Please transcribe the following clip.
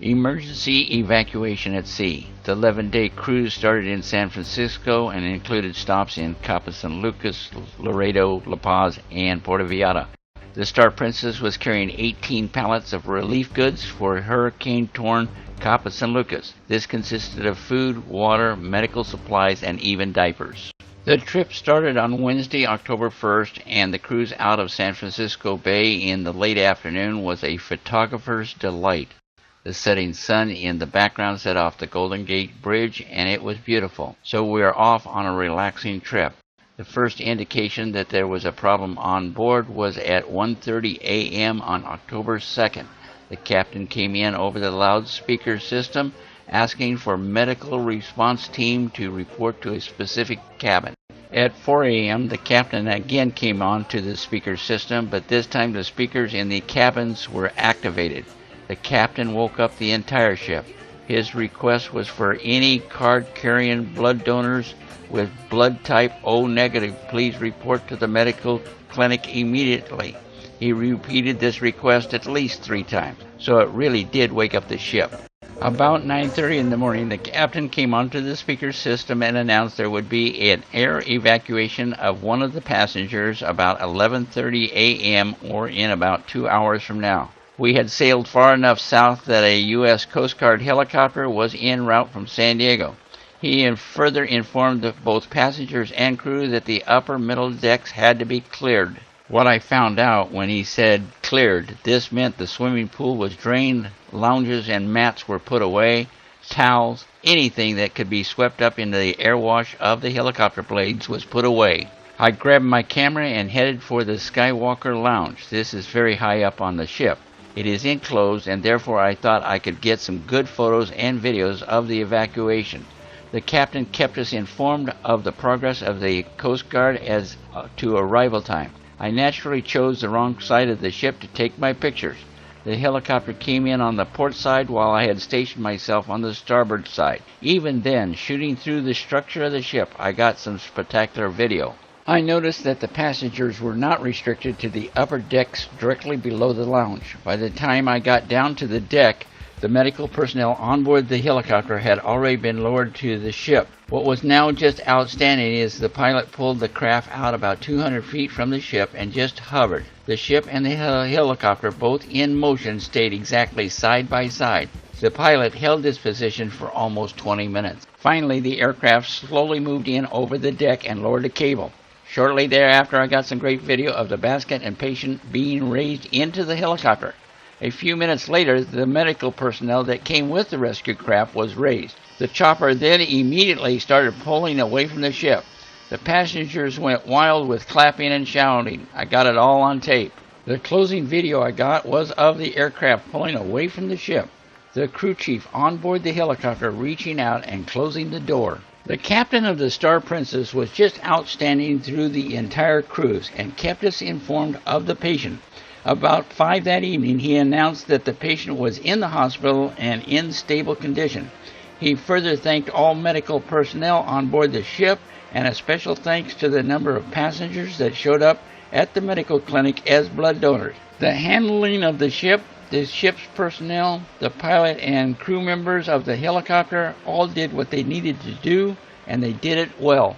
Emergency evacuation at sea. The 11-day cruise started in San Francisco and included stops in Cabo San Lucas, Laredo, La Paz, and Puerto Vallarta. The Star Princess was carrying 18 pallets of relief goods for hurricane-torn Cabo San Lucas. This consisted of food, water, medical supplies, and even diapers. The trip started on Wednesday, October 1st, and the cruise out of San Francisco Bay in the late afternoon was a photographer's delight. The setting sun in the background set off the Golden Gate Bridge, and it was beautiful. So we are off on a relaxing trip. The first indication that there was a problem on board was at 1:30 a.m. on October 2nd. The captain came in over the loudspeaker system asking for medical response team to report to a specific cabin. At 4 a.m. the captain again came on to the speaker system, but this time the speakers in the cabins were activated. The captain woke up the entire ship. His request was for any card-carrying blood donors with blood type O negative, please report to the medical clinic immediately. He repeated this request at least 3 times, so it really did wake up the ship. About 9:30 in the morning, the captain came onto the speaker system and announced there would be an air evacuation of one of the passengers about 11:30 a.m. or in about 2 hours from now. We had sailed far enough south that a U.S. Coast Guard helicopter was en route from San Diego. He further informed both passengers and crew that the upper middle decks had to be cleared. What I found out when he said cleared, this meant the swimming pool was drained, lounges and mats were put away, towels, anything that could be swept up into the airwash of the helicopter blades was put away. I grabbed my camera and headed for the Skywalker Lounge. This is very high up on the ship. It is enclosed, and therefore I thought I could get some good photos and videos of the evacuation. The captain kept us informed of the progress of the Coast Guard as to arrival time. I naturally chose the wrong side of the ship to take my pictures. The helicopter came in on the port side while I had stationed myself on the starboard side. Even then, shooting through the structure of the ship, I got some spectacular video. I noticed that the passengers were not restricted to the upper decks directly below the lounge. By the time I got down to the deck, the medical personnel on board the helicopter had already been lowered to the ship. What was now just outstanding is the pilot pulled the craft out about 200 feet from the ship and just hovered. The ship and the helicopter, both in motion, stayed exactly side by side. The pilot held this position for almost 20 minutes. Finally, the aircraft slowly moved in over the deck and lowered the cable. Shortly thereafter, I got some great video of the basket and patient being raised into the helicopter. A few minutes later, the medical personnel that came with the rescue craft was raised. The chopper then immediately started pulling away from the ship. The passengers went wild with clapping and shouting. I got it all on tape. The closing video I got was of the aircraft pulling away from the ship. The crew chief on board the helicopter reaching out and closing the door. The captain of the Star Princess was just outstanding through the entire cruise and kept us informed of the patient. About 5 that evening, he announced that the patient was in the hospital and in stable condition. He further thanked all medical personnel on board the ship, and a special thanks to the number of passengers that showed up at the medical clinic as blood donors. The handling of the ship's personnel, the pilot and crew members of the helicopter all did what they needed to do, and they did it well.